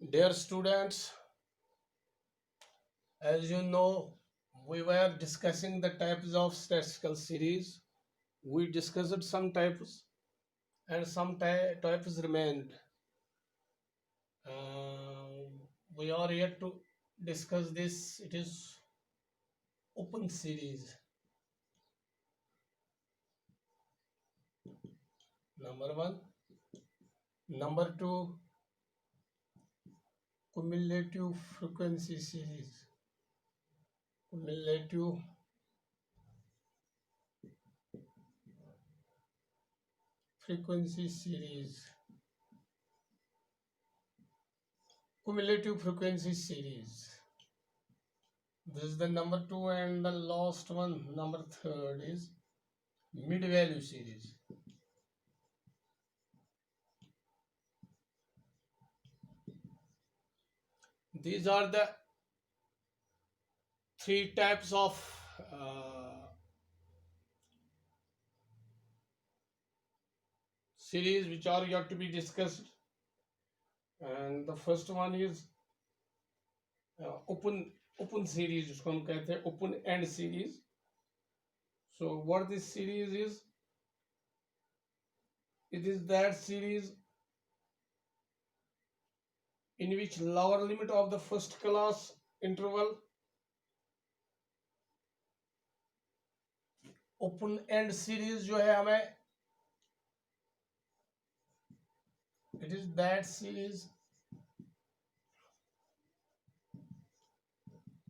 Dear students, as you know, we were discussing the types of statistical series. We discussed some types and some types remained. Uh, we are yet to discuss this. It is open series. Number one. Number two, cumulative frequency series. Cumulative frequency series. Cumulative frequency series. This is the number two, and the last one, number third, is mid value series. These are the three types of series which are yet to be discussed. And the first one is open series, जिसको हम कहते हैं open end series. So what this series is, it is that series in which lower limit of the first class interval, open end series जो है हमें, it is that series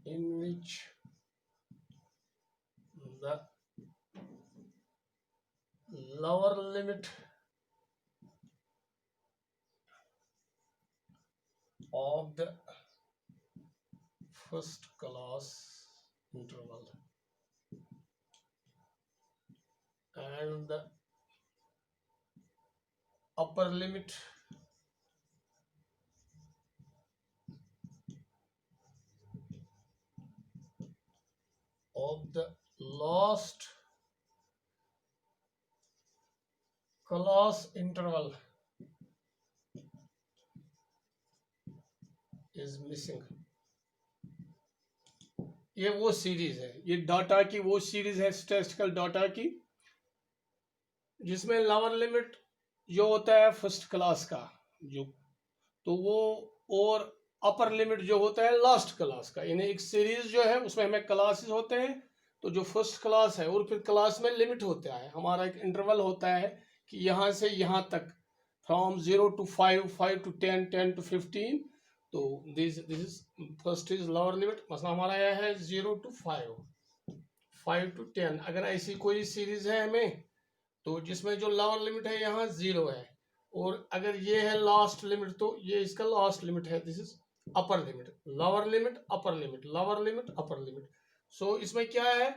in which the lower limit of the first class interval and the upper limit of the last class interval is missing. ये वो series है, ये data की वो series है स्टैटिस्टिकल डाटा की जिसमें लोअर लिमिट जो होता है फर्स्ट क्लास का जो, तो वो, और अपर लिमिट जो होता है लास्ट क्लास का, यानी एक सीरीज जो है उसमें हमें क्लासेस होते हैं, तो जो फर्स्ट क्लास है और फिर क्लास में लिमिट होता है, हमारा एक इंटरवल होता है कि यहाँ से यहाँ तक, फ्रॉम 0 to 5, 5 to 10, 10 to 15. तो this is first is lower limit, मतलब हमारा यह है 0 to 5, 5 to 10. अगर ऐसी कोई सीरीज है हमें तो जिसमें जो लोअर लिमिट है यहाँ 0 है, और अगर ये है लास्ट लिमिट तो ये इसका लास्ट लिमिट है, this is upper limit, lower limit upper limit, lower limit upper limit. So इसमें क्या है,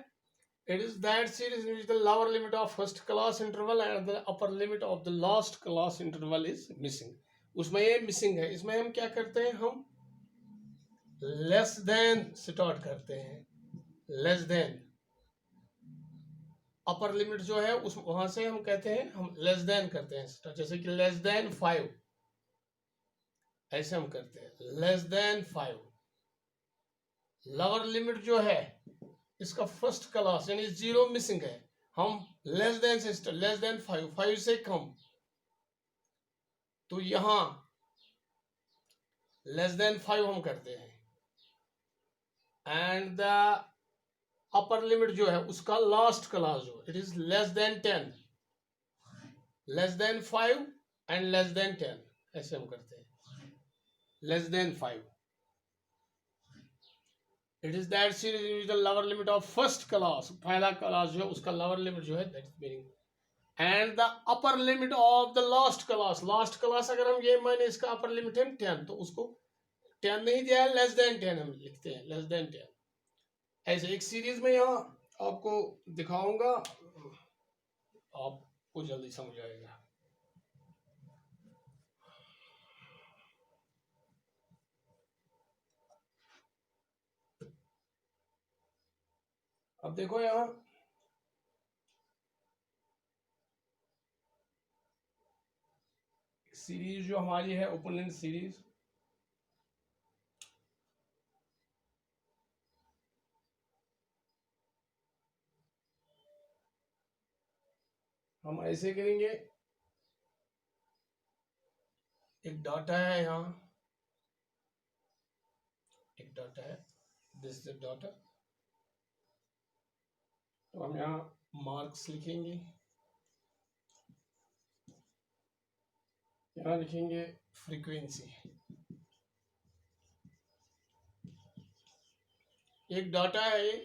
it is that series in which the lower limit of first class interval and the upper limit of the last class interval is missing. उसमें ये missing है. इसमें हम क्या करते हैं, हम लेस देन स्टार्ट करते हैं, लेस देन अपर लिमिट जो है उस वहां से हम कहते हैं, हम लेस देन करते हैं, जैसे कि लेस देन 5, ऐसे हम करते हैं लेस देन 5. लोअर लिमिट जो है इसका फर्स्ट क्लास यानी 0 मिसिंग है, हम लेस देन से, लेस देन 5, 5 से कम, तो यहां लेस देन 5 हम करते हैं. एंड द अपर लिमिट जो है उसका लास्ट क्लास जो, it is less than 10, less than 5 and less than 10, ऐसे हम करते हैं less than 5. It is that series in the lower limit of first class, पहला क्लास जो है उसका लोअर लिमिट जो है, that is meaning, and the upper limit of the last class, last class अगर हम ये माने इसका अपर लिमिट है 10, तो उसको 10 नहीं दिया है, लेस देन 10 हम लिखते हैं, लेस देन 10. ऐसे एक सीरीज में यहाँ आपको दिखाऊंगा, आपको जल्दी समझ आएगा. अब देखो यहाँ सीरीज जो हमारी है ओपन एंड सीरीज, हम ऐसे करेंगे, एक डाटा है यहाँ, एक डाटा है, दिस इज डाटा, तो हम यहाँ मार्क्स लिखेंगे, यहाँ लिखेंगे फ्रीक्वेंसी। एक डाटा है ये,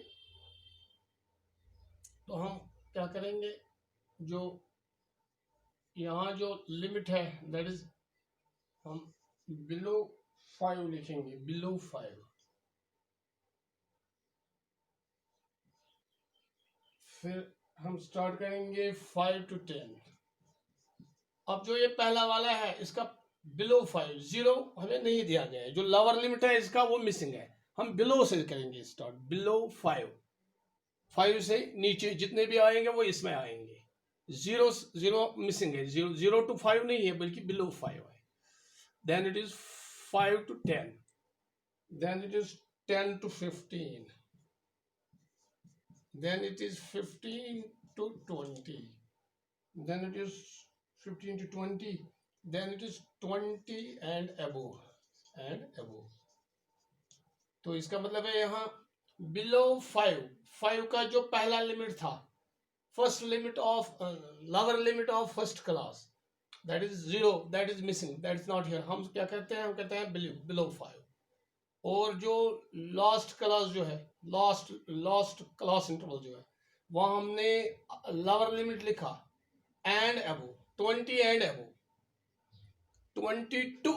तो हम क्या करेंगे, जो यहाँ जो लिमिट है दैट इज हम बिलो 5 लिखेंगे, बिलो 5। फिर हम स्टार्ट करेंगे 5 to 10। अब जो ये पहला वाला है इसका बिलो 5, 0 हमें नहीं दिया गया है, जो लोअर लिमिट है इसका वो मिसिंग है, हम बिलो से करेंगे स्टार्ट, बिलो 5। 5 से नीचे जितने भी आएंगे वो इसमें आएंगे, 0 0 मिसिंग है, 0 0 to 5 नहीं है बल्कि बिलो 5 है। Then it is 5 to 10, then it is 10 to 15, then it is 15 to 20, then it is 15 to 20, then it is 20 and above। तो इसका मतलब है यहाँ बिलो 5 का जो पहला लिमिट था, first limit of lower limit of first class, that is 0, that is missing, that is not here. हम क्या कहते हैं, हम कहते हैं बिलो 5। और जो लास्ट क्लास जो है, लास्ट क्लास इंटरवल जो है, वहाँ हमने लोअर लिमिट लिखा एंड अबो, 20 एंड अबो। 22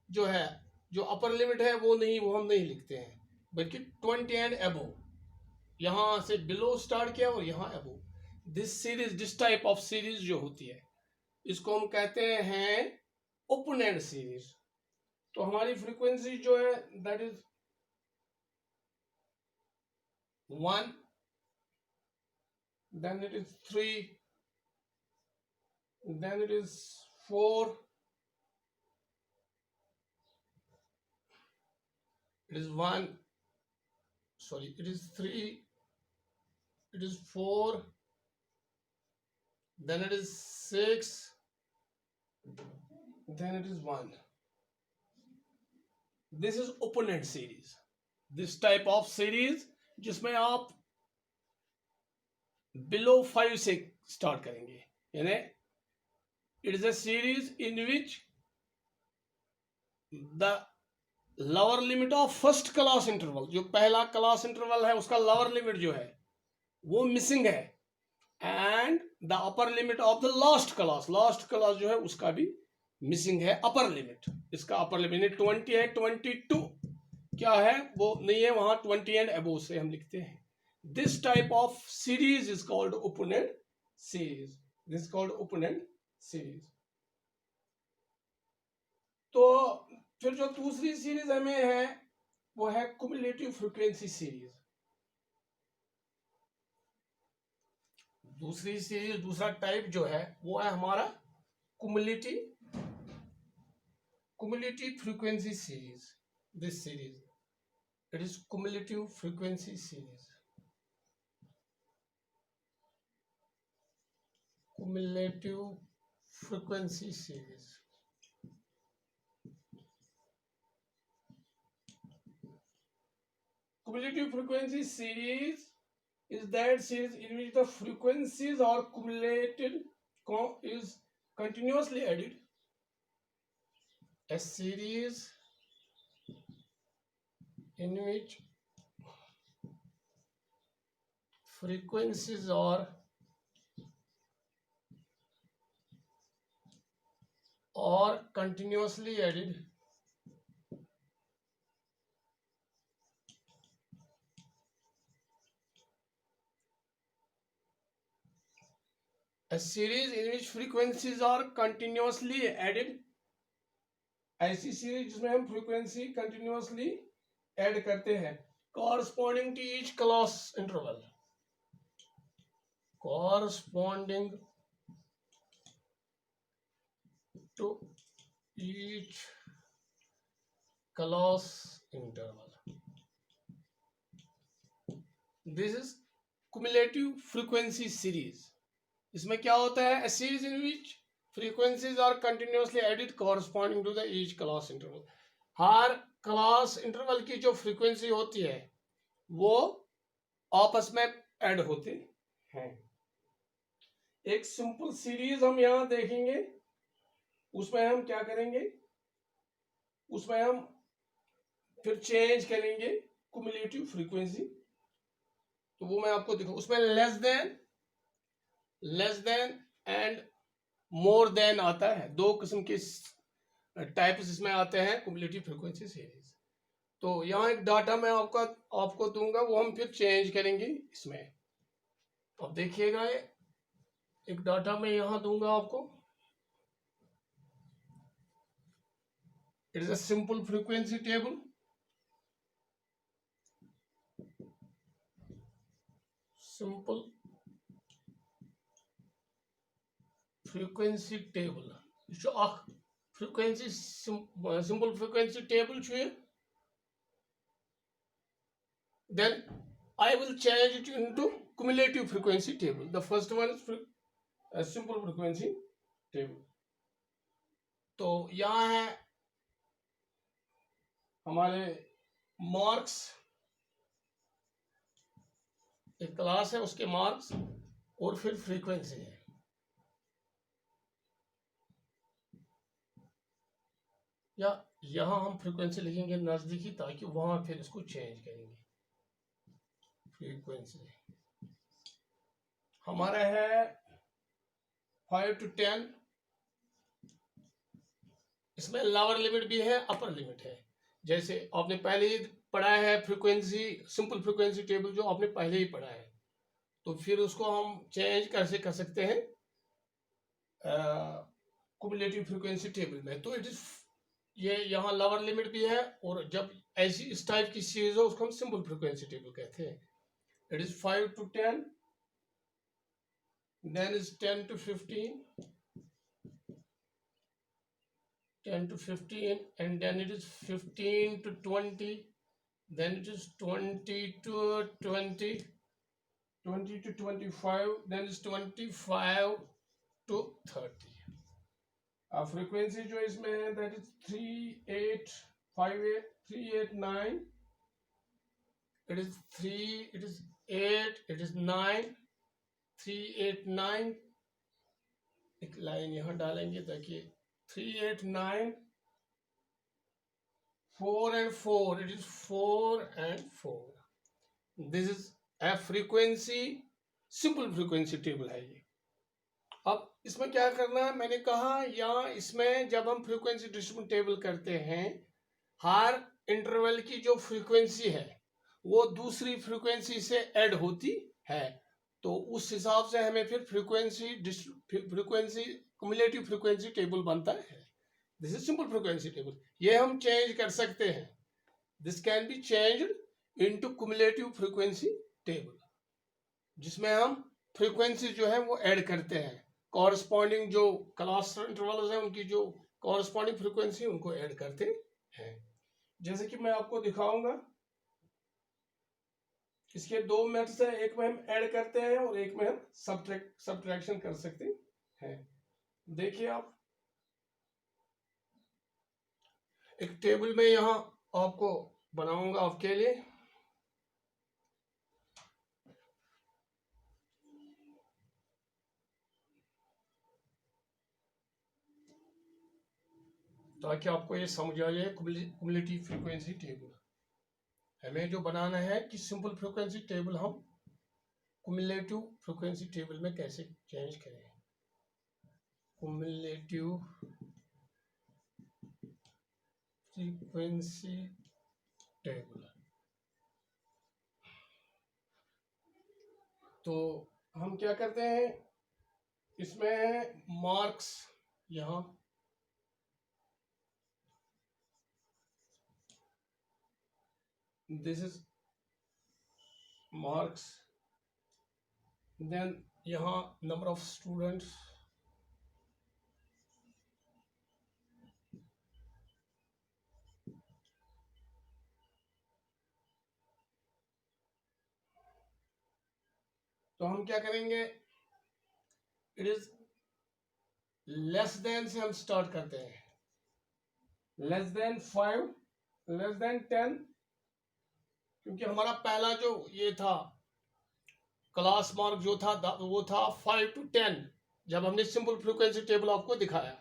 जो है, जो अपर लिमिट है वो हम नहीं लिखते हैं, बल्कि 20 एंड अबो। यहाँ से बिलो स्टार्ट किया और यहाँ अबो। दिस टाइप ऑफ सीरीज जो होती है इसको हम कहते हैं ओपन-एंड सीरीज। तो हमारी फ्रीक्वेंसी जो है that is 1, then it is 3, then it is 4, it is 1, sorry, it is 3, it is 4, then it is 6, then it is 1. This is open-end series, this type of series जिसमें आप below 5 से start करेंगे, यानी it is a series in which the lower limit of first class interval, जो पहला class interval है उसका lower limit जो है वो मिसिंग है, and the upper limit of the last class जो है उसका भी मिसिंग है अपर लिमिट। इसका अपर लिमिट 20 है, 22 क्या है वो नहीं है, वहां 20 एंड अबोव से हम लिखते हैं। This type of series is called open-and series, this is called open-and series. तो फिर जो दूसरी सीरीज हमें है वो है क्युमुलेटिव फ्रीक्वेंसी सीरीज। दूसरी सीरीज, दूसरा टाइप जो है वो है हमारा cumulative frequency series। This series, it is cumulative frequency series। Cumulative frequency series। Cumulative frequency series is that series in which the frequencies are cumulated is continuously added। A series in which frequencies are continuously added a series in which frequencies are continuously added, ऐसी series जिसमें हम frequency continuously add करते हैं corresponding to each class interval, corresponding to each class interval। This is cumulative frequency series। इसमें क्या होता है, a series in which frequencies are continuously added corresponding to the each class interval. Her class interval की जो frequency होती है वो आपस में ऐड होते हैं। एक सिंपल सीरीज हम यहां देखेंगे, उसमें हम क्या करेंगे, उसमें हम फिर चेंज करेंगे कुमुलेटिव फ्रीक्वेंसी, तो वो मैं आपको दिखाऊं। उसमें less than and more than आता है, दो किस्म के टाइप्स इसमें आते हैं कुमुलेटिव फ्रीक्वेंसी सीरीज। तो यहाँ एक डाटा मैं आपको दूंगा, वो हम फिर चेंज करेंगे इसमें। अब देखिएगा, एक डाटा मैं यहाँ दूंगा आपको। It is a simple frequency table. Simple frequency table, यह छ अख फ्रीक्वेंसी सिंपल फ्रीक्वेंसी टेबल छ यह। then I will change it into cumulative frequency table. The first one is a simple frequency table. तो यहाँ है हमारे मार्क्स, एक क्लास है उसके मार्क्स और फिर फ्रीक्वेंसी है। या यहाँ हम फ्रीक्वेंसी लिखेंगे नजदीकी, ताकि वहां फिर इसको चेंज करेंगे। फ्रीक्वेंसी हमारा है 5 to 10। इसमें लोअर लिमिट भी है, अपर लिमिट है। जैसे आपने पहले ही पढ़ा है फ्रीक्वेंसी, सिंपल फ्रीक्वेंसी टेबल जो आपने पहले ही पढ़ा है, तो फिर उसको हम चेंज कैसे कर सकते हैं कुमुलेटिव फ्रीक्वेंसी टेबल में। तो इट इज, ये यहाँ लोअर लिमिट भी है, और जब ऐसी इस टाइप की सीरीज हो उसको हम सिंपल फ्रीक्वेंसी टेबल कहते हैं। It is 5 to 10, then is 10 to 15, 10 to 15, and then it is 15 to 20, then it is 20 to 20, 20 to 25, then is 25 to 30। Frequency जो इसमें है that is 3858, 389, it is 3, it is 8, it is 9, 389। एक line यहाँ डालेंगे ताकि 389, 4 and 4, it is 4 and 4। This is a frequency, simple frequency table है ये। अब इसमें क्या करना है, मैंने कहा यहाँ इसमें जब हम फ्रीक्वेंसी डिस्ट्रीब्यूशन टेबल करते हैं, हर इंटरवल की जो फ्रीक्वेंसी है वो दूसरी फ्रीक्वेंसी से ऐड होती है, तो उस हिसाब से हमें फिर फ्रीक्वेंसी क्युमुलेटिव फ्रीक्वेंसी टेबल बनता है। This is simple frequency table. ये हम चेंज कर सकते हैं, this can be changed into cumulative frequency table, जिसमें हम फ्रीक्वेंसी जो है वो ऐड करते हैं, कॉरस्पॉन्डिंग जो क्लास इंटरवल्स हैं उनकी जो कॉरस्पॉन्डिंग फ्रीक्वेंसी उनको ऐड करते हैं। जैसे कि मैं आपको दिखाऊंगा, इसके दो मेथड्स हैं, एक में हम ऐड करते हैं और एक में हम सब्ट्रैक्शन कर सकते हैं। देखिए आप, एक टेबल में यहां आपको बनाऊंगा आपके लिए। ताकि आपको ये समझ आ जाए क्युमुलेटिव फ्रीक्वेंसी टेबल हमें जो बनाना है कि सिंपल फ्रीक्वेंसी टेबल हम क्युमुलेटिव फ्रीक्वेंसी टेबल में कैसे चेंज करें। क्युमुलेटिव फ्रीक्वेंसी टेबल, तो हम क्या करते हैं, इसमें मार्क्स, यहां दिस इज मार्क्स, देन यहाँ नंबर ऑफ स्टूडेंट्स, तो हम क्या करेंगे, इट इज लेस देन से हम स्टार्ट करते हैं, लेस देन 5, लेस देन 10, क्योंकि हमारा पहला जो ये था क्लास मार्क जो था वो था 5 to 10, जब हमने सिंपल फ्रीक्वेंसी टेबल आपको दिखाया।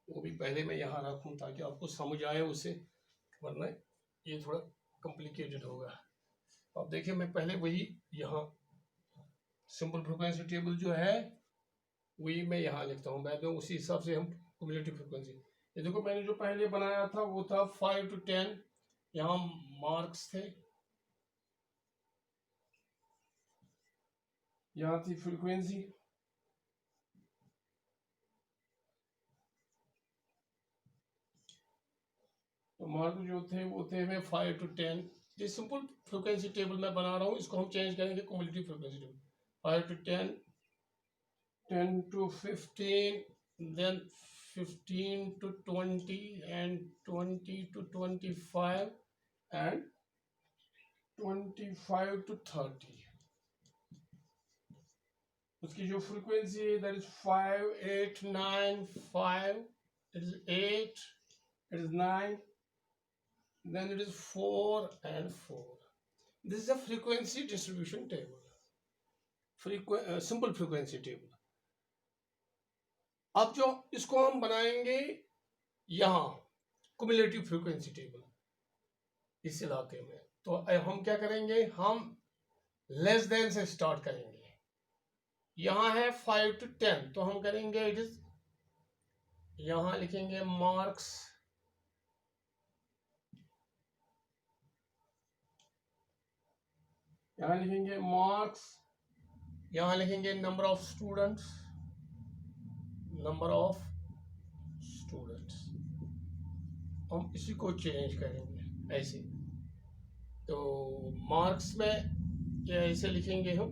वो भी पहले मैं यहाँ रखूँ ताकि आपको समझ आए उसे, वरना ये थोड़ा कॉम्प्लिकेटेड होगा। अब देखिए मैं पहले वही यहाँ सिंपल फ्रीक्वेंसी टेबल जो है वही मैं यहाँ लिखता हूँ, बाद में उसी हिसाब से हम क्युमुलेटिव फ्रीक्वेंसी। ये देखो मैंने जो पहले बनाया था वो था 5 to 10, यहाँ मार्क्स थे, यहाँ थी फ्रीक्वेंसी, तो मार्क जो थे वो थे में 5 to 10। ये सिंपल फ्रीक्वेंसी टेबल मैं बना रहा हूँ, इसको हम चेंज करेंगे cumulative frequency table. 5 to 10, 10 to 15, then 15 to 20, and 20 to 25, and 25 to 30। उसकी जो फ्रीक्वेंसी है that is 5, 8, 9, 5, it is 8, it is 9, then it is 4 and 4। this is a frequency distribution table, simple frequency table। अब जो इसको हम बनाएंगे यहाँ cumulative frequency table इस इलाके में, तो हम क्या करेंगे, हम लेस देन से स्टार्ट करेंगे। यहाँ है 5 to 10, तो हम करेंगे इट इज, यहाँ लिखेंगे मार्क्स, यहाँ लिखेंगे मार्क्स, यहाँ लिखेंगे number of students, number of students, हम इसी को चेंज करेंगे ऐसे। तो मार्क्स में ये ऐसे लिखेंगे हम,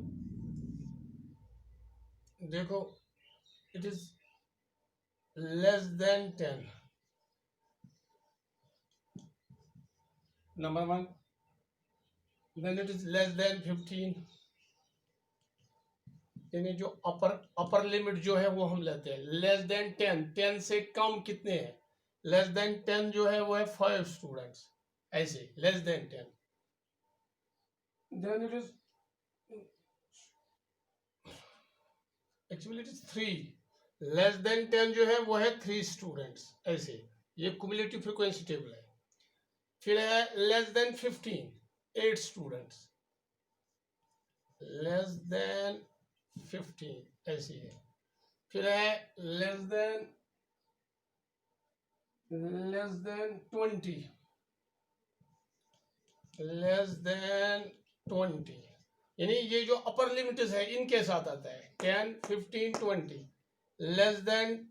देखो it is less than 10, number 1, then it is less than 15, यानी जो अपर लिमिट जो है वो हम लेते हैं। लेस देन 10, 10 से कम कितने हैं, लेस देन 10 जो है वो है 5 स्टूडेंट्स, ऐसे less than 10, then it is actually it is 3, less than 10 जो है वो है 3 स्टूडेंट्स, ऐसे ये क्युमुलेटिव फ्रीक्वेंसी टेबल है। फिर है less than 15, 8 students, less than 15 ऐसी है। फिर है लेस देन 20, लेस देन 20, यानी ये जो अपर लिमिट है इनके साथ आता है 10, 15, 20, less than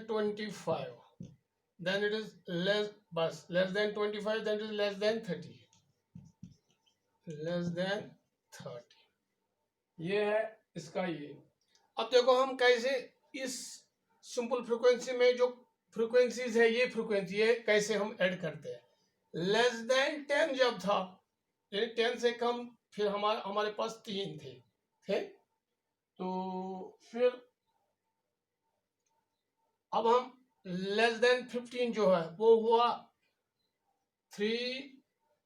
25, then it is less than 25, then it is less than 30, less than 30, ये है इसका ये। अब देखो हम कैसे इस सिंपल फ्रीक्वेंसी में जो फ्रीक्वेंसीज है ये फ्रीक्वेंसी है कैसे हम ऐड करते हैं। लेस देन 10 जब था, यानी 10 से कम, फिर हमारे पास 3 थे, तो फिर अब हम लेस देन 15 जो है वो हुआ 3,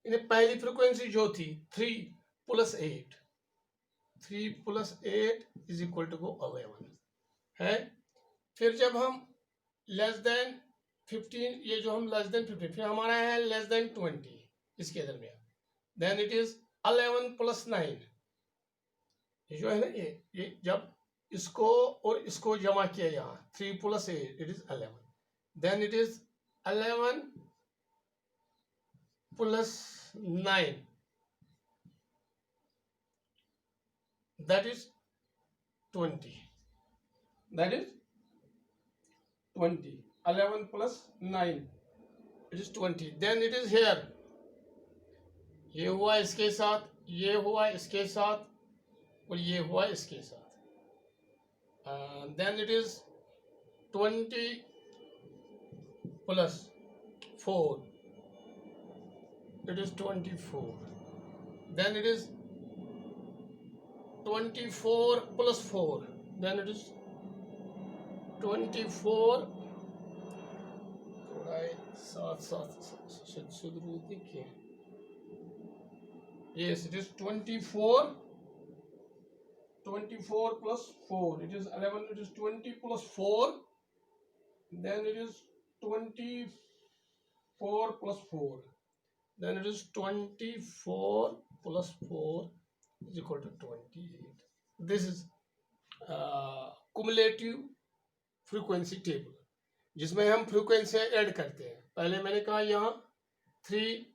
पहली फ्रीक्वेंसी जो थी 3 + 8, 3 + 8 = 11 है। फिर जब हम लेस देन 15, ये जो हम लेस देन 15, फिर हमारा है लेस देन 20 इसके दरमियान, देन इट इज 11 + 9, ये जो है ना ये जब इसको और इसको जमा किया यहाँ 3 + 8 it is 11, then it is 11 + 9, that is 20, that is 20, 11 + 9 it is 20, then it is here, ये हुआ इसके साथ, ये हुआ इसके साथ, और ये हुआ इसके साथ, then it is 20 + 4 it is 24, then it is 24 plus 4, then it is 24, थोड़ा साथ साथ शुरू देखिए, yes it is 24 plus 4, it is 11, it is 20 plus 4, then it is 24 plus 4, then it is 24 plus 4 is equal to 28. This is cumulative frequency table, जिसमें हम frequency add करते हैं. पहले मैंने कहा यहाँ 3,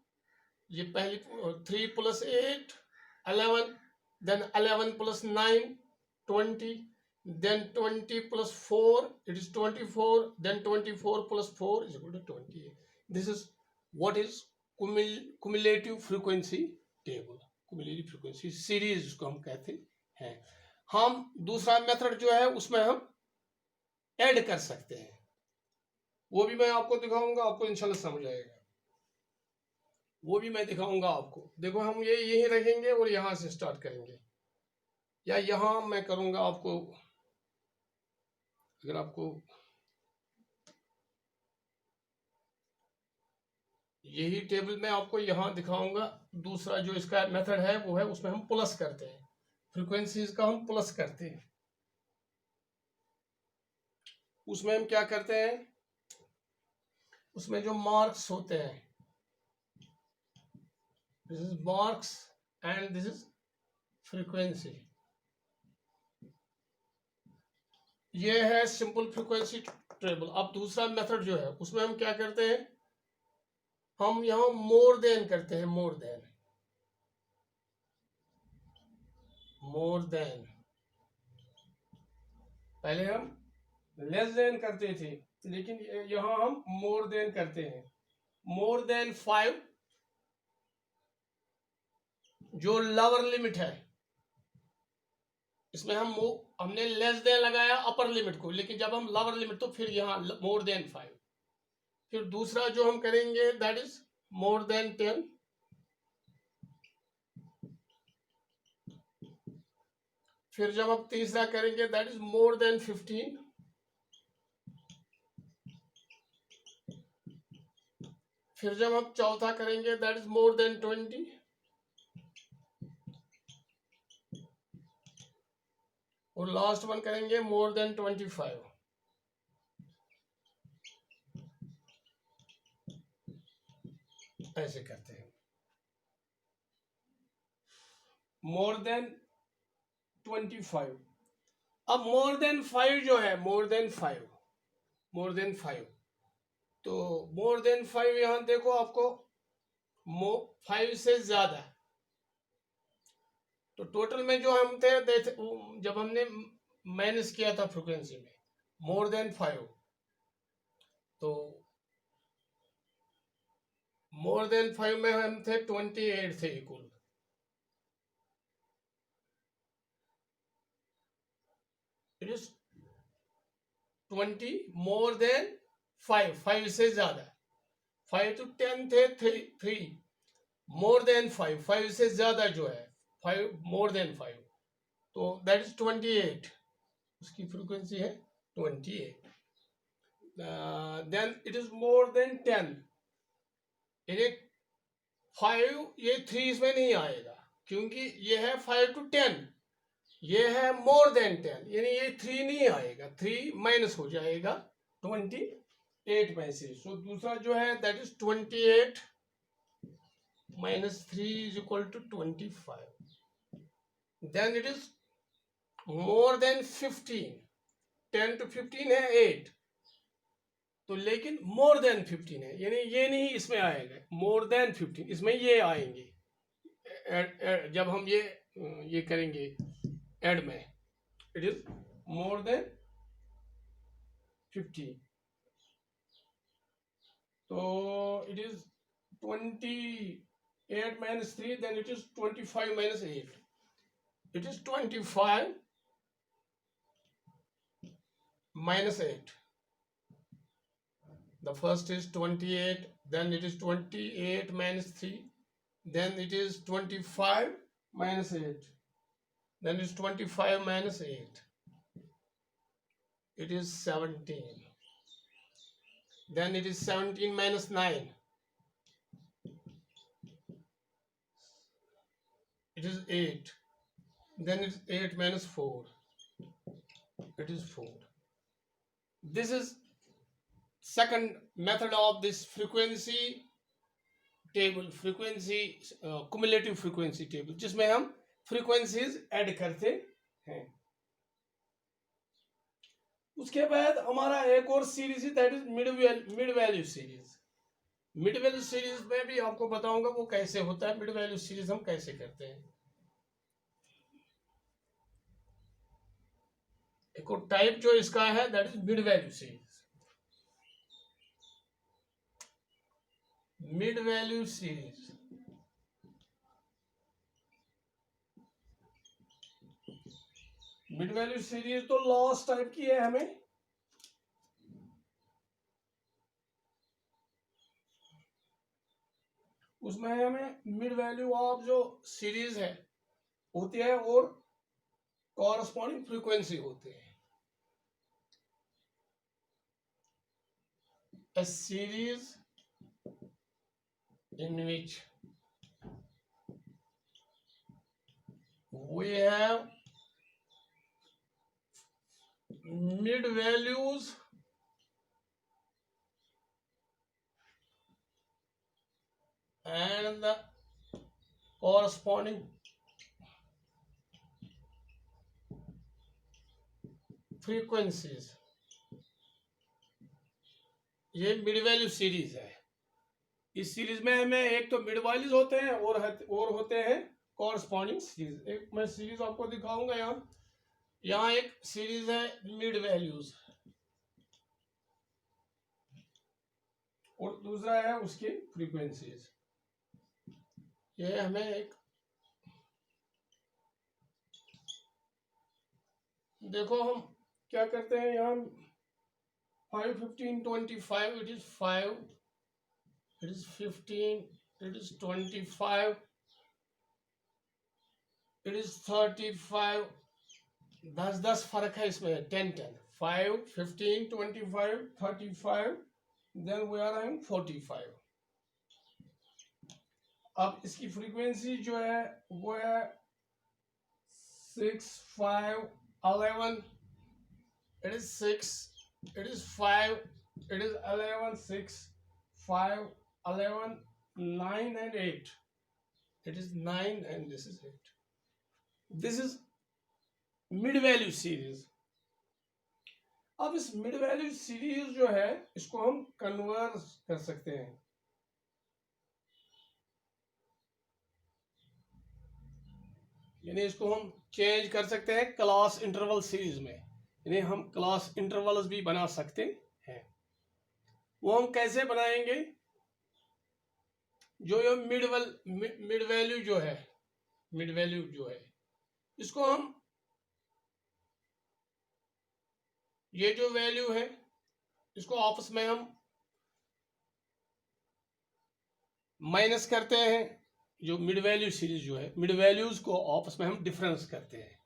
ये पहली 3 plus 8 11, then 11 plus 9 20, then 20 plus 4 it is 24, then 24 plus 4 is equal to 28. This is what is cumulative frequency table, cumulative frequency series जिसको हम कहते हैं. हम दूसरा मेथड जो है उसमें हम ऐड कर सकते हैं, वो भी मैं आपको दिखाऊंगा, आपको इंशाल्लाह समझ आएगा, वो भी मैं दिखाऊंगा आपको. देखो हम ये यही रखेंगे और यहां से स्टार्ट करेंगे, या यहां मैं करूंगा आपको, अगर आपको यही टेबल में आपको यहां दिखाऊंगा. दूसरा जो इसका मेथड है वो है उसमें हम प्लस करते हैं, फ्रीक्वेंसीज का हम प्लस करते हैं. उसमें हम क्या करते हैं, उसमें जो मार्क्स होते हैं, this is marks and this is frequency. ये है सिंपल फ्रीक्वेंसी टेबल. अब दूसरा मेथड जो है उसमें हम क्या करते हैं, हम यहां मोर देन करते हैं, मोर देन पहले हम लेस देन करते थे, लेकिन यहां हम मोर देन करते हैं. मोर देन 5 जो लोअर लिमिट है, इसमें हमने लेस देन लगाया अपर लिमिट को, लेकिन जब हम लोअर लिमिट तो फिर यहाँ मोर देन 5. फिर दूसरा जो हम करेंगे दैट इज मोर देन 10, फिर जब हम तीसरा करेंगे दैट इज मोर देन 15, फिर जब हम चौथा करेंगे दैट इज मोर देन 20, और लास्ट वन करेंगे मोर देन 25. ऐसे करते हैं. More than 25. अब मोर देन 5 जो है, मोर देन 5, तो मोर देन 5 यहां देखो आपको 5 से ज्यादा, तो टोटल में जो हम थे जब हमने माइनस किया था फ्रीक्वेंसी में मोर देन 5, तो मोर देन 5 में हम थे 28 थे equal. It is 20 more than 5 से ज्यादा. 5 to 10 थे 3, मोर देन 5 से ज्यादा जो है 5 मोर देन 5, तो दैट इज 28, उसकी फ्रीक्वेंसी है 28. Then it is more than 10, यानी 5, ये 3 इसमें नहीं आएगा क्योंकि ये है 5 to 10, ये है मोर देन 10, यानी ये 3 नहीं आएगा, 3 माइनस हो जाएगा 28 में से. सो दूसरा जो है that is 28 minus 3 is equal to 25. Then it is more than 15. 10 to 15 है 8, तो लेकिन more than 15 है, यानी ये नहीं इसमें आएगा. more than 15 इसमें ये आएंगे जब हम ये करेंगे ऐड में. it is more than 15, तो it is 28 minus 3, then it is 25 minus 8. It is 25 minus 8. The first is 28, then it is 28 minus 3, then it is 25 minus 8, then it's 25 minus 8, it is 17, then it is 17 minus 9, it is 8, then it's 8 minus 4, it is 4. This is second method of this frequency table, frequency cumulative frequency table, जिसमें हम frequencies add करते हैं. उसके बाद हमारा एक और series है, that is mid value series. Mid value series में भी आपको बताऊंगा वो कैसे होता है. मिड वैल्यू सीरीज हम कैसे करते हैं. एक और टाइप जो इसका है that is mid value series. Mid value series mid value series तो लास्ट टाइप की है. हमें उसमें हमें मिड वैल्यू ऑफ जो सीरीज है होती है और कॉरस्पॉन्डिंग फ्रीक्वेंसी होती है. A series in which we have mid values and the corresponding frequencies, ये मिड वैल्यू सीरीज है. इस सीरीज में हमें एक तो मिड वैल्यूज होते हैं और होते हैं कॉरस्पॉन्डिंग सीरीज. एक मैं सीरीज आपको दिखाऊंगा. यहाँ एक सीरीज है मिड वैल्यूज और दूसरा है उसकी फ्रीक्वेंसीज. ये हमें एक देखो हम क्या करते हैं. यहाँ 5, 15, 25, it is 5, it is 15, it is 25, it is 35. 10 फर्क है इसमें. 10, 5, 15, 25, 35, then we are having 45. अब इसकी फ्रीक्वेंसी जो है वो है 6, 5, 11. It is 6, it is 5, it is 11, 6, 5, 11, 9 and 8. It is 9 and this is 8. This is mid value series. अब इस मिड वैल्यू सीरीज जो है इसको हम कन्वर्ट कर सकते हैं. यानी इसको हम चेंज कर सकते हैं क्लास इंटरवल सीरीज में. यानी हम क्लास इंटरवल्स भी बना सकते हैं. वो हम कैसे बनाएंगे. जो ये मिड वैल्यू जो है इसको हम ये जो वैल्यू है इसको आपस में हम माइनस करते हैं. जो मिड वैल्यू सीरीज जो है मिड वैल्यूज को आपस में हम डिफरेंस करते हैं.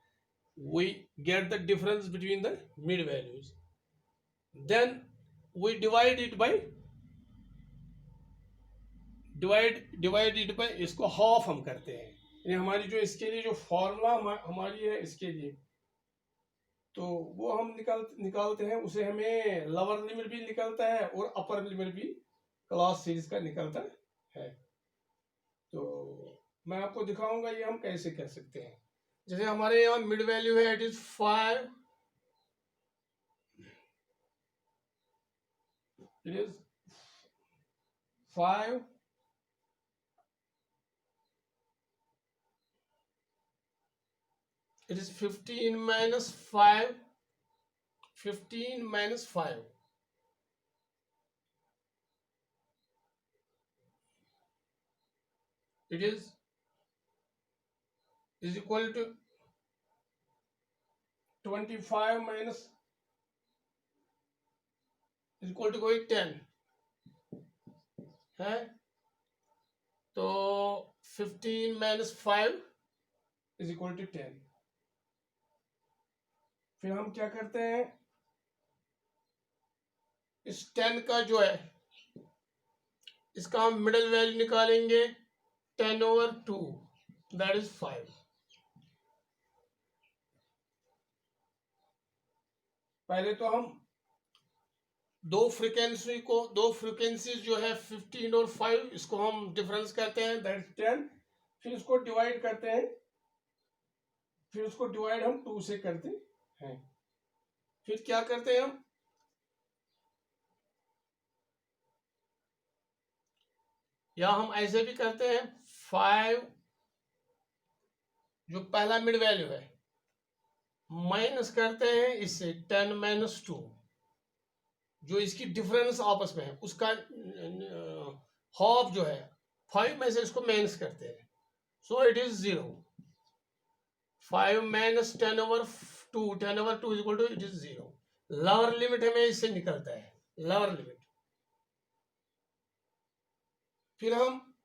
we get the difference between the mid values, then we divide it by इसको हाफ हम करते हैं. यानी हमारी जो इसके लिए जो फॉर्मूला हमारी है इसके लिए तो वो हम निकालते हैं. उसे हमें लोअर लिमिट भी निकलता है और अपर लिमिट भी क्लास सीरीज का निकलता है. तो मैं आपको दिखाऊंगा ये हम कैसे कर सकते हैं. जैसे हमारे यहाँ मिड वैल्यू है it is 5, it is 5, it is 15 minus 5, 15 minus 5, it is equal to 25 minus is equal to कोई 10 है. तो 15 माइनस 5 इज इक्वल टू 10। फिर हम क्या करते हैं, इस 10 का जो है इसका हम मिडिल वैल्यू निकालेंगे, 10/2 दैट इज 5। पहले तो हम दो फ्रीक्वेंसीज जो है 15 और 5, इसको हम डिफरेंस करते हैं, दैट इज 10। फिर इसको डिवाइड करते हैं, फिर उसको डिवाइड हम 2 से करते हैं। फिर क्या करते हैं हम, या हम ऐसे भी करते हैं, 5 जो पहला मिड वैल्यू है माइनस करते हैं इससे 10 माइनस 2, जो इसकी डिफरेंस आपस में है उसका हाफ जो है 5 में से इसको माइनस करते हैं, so it is 0। 5 minus 10/2, 10/2 is equal to it is 0। Lower limit हमें इससे निकलता है, लोअर लिमिट। फिर हम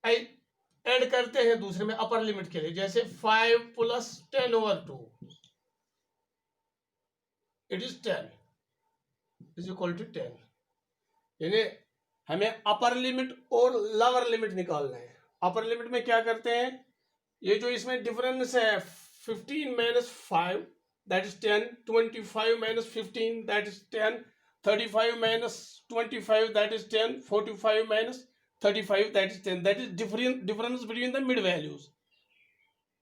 ऐड करते हैं दूसरे में अपर लिमिट के लिए, जैसे 5 plus 10/2 it is 10 is equal to 10। यानी हमें अपर लिमिट और लोअर लिमिट निकालना है। अपर लिमिट में क्या करते हैं, ये जो इसमें डिफरेंस है 15 minus 5 that is 10, 25 minus 15 that is 10, 35 minus 25 that is 10, 45 minus 35 that is 10, that is difference between the mid values,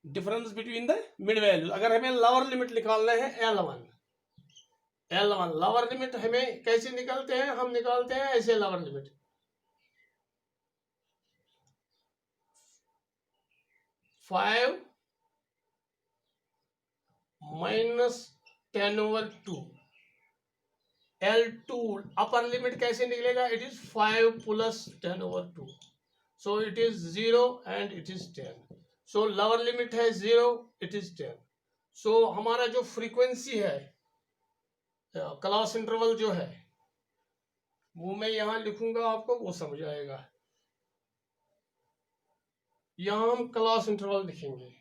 difference between the mid values। अगर हमें लोअर लिमिट निकालना है L1 लोअर लिमिट हमें कैसे निकालते हैं, हम निकालते हैं ऐसे lower limit, 5 minus 10/2। L2 upper limit कैसे निकलेगा, it is 5 plus 10/2, so it is 0 and it is 10। So lower limit है 0, इट इज 10। सो हमारा जो फ्रीक्वेंसी है, क्लास इंटरवल जो है वो मैं यहां लिखूंगा, आपको वो समझ आएगा। यहां हम क्लास इंटरवल लिखेंगे,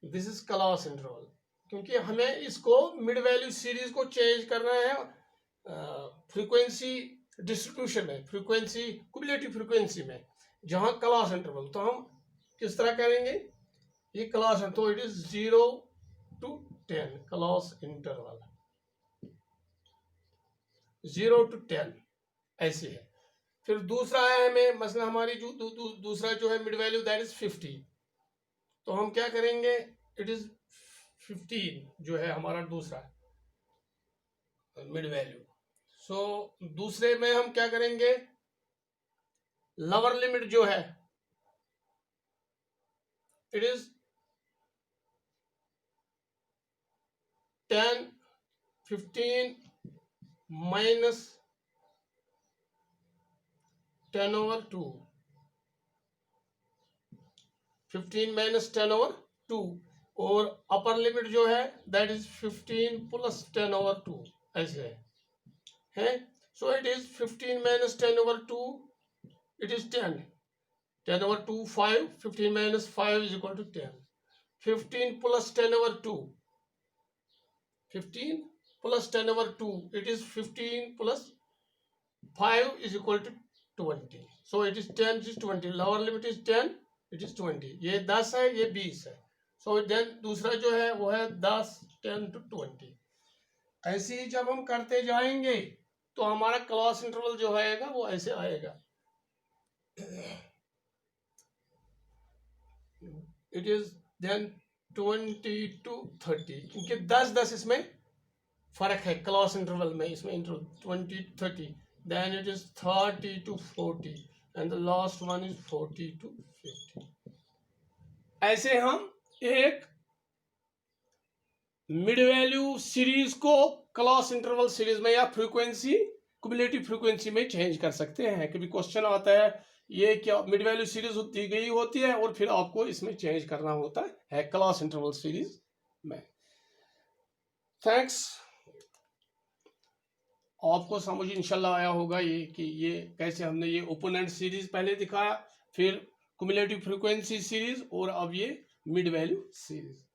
दिस इज क्लास इंटरवल, क्योंकि हमें इसको मिड वैल्यू सीरीज को चेंज करना है फ्रीक्वेंसी डिस्ट्रीब्यूशन में, फ्रीक्वेंसी क्युमुलेटिव फ्रीक्वेंसी में, जहां क्लास इंटरवल। तो हम किस तरह करेंगे, ये क्लास है तो it is 0 to 10 class interval, 0 to 10 ऐसे है। फिर दूसरा है हमें मसला, हमारी जो दूसरा जो है मिड वैल्यू दैट इज 50। तो हम क्या करेंगे, इट इज 15 जो है हमारा दूसरा मिड वैल्यू। सो दूसरे में हम क्या करेंगे, लोअर लिमिट जो है इट इज 10, 15 माइनस 10/2, 15 माइनस 10/2, और अपर लिमिट जो है दैट इज 15 प्लस 10/2 ऐसे है। So it is 15 minus 10/2 it is 10, 10/2 5, 15 minus 5 is equal to 10, 15 plus 10/2, 15 plus 10/2 it is 15 plus 5 is equal to 20, so it is 10 is 20, lower limit is 10, it is 20, ये 10 है ये 20 है, so then दूसरा जो है वो है 10, 10 to 20। ऐसे ही जब हम करते जाएंगे तो हमारा क्लास इंटरवल जो आएगा वो ऐसे आएगा, इट इज देन 20 to 30, क्योंकि 10 इसमें फर्क है क्लास इंटरवल में, इसमें interval 20 30, then it is 30 to 40 and the last one is 40 to 50। ऐसे हम एक मिड वैल्यू सीरीज को क्लास इंटरवल सीरीज में या फ्रीक्वेंसी क्युमुलेटिव फ्रीक्वेंसी में चेंज कर सकते हैं। कभी क्वेश्चन आता है ये क्या मिड वैल्यू सीरीज दी गई होती है और फिर आपको इसमें चेंज करना होता है क्लास इंटरवल सीरीज में। थैंक्स, आपको समझ इंशाल्लाह आया होगा ये कि ये कैसे हमने ये ओपन एंड सीरीज पहले दिखाया, फिर कुमुलेटिव फ्रीक्वेंसी सीरीज और अब ये मिड वैल्यू सीरीज।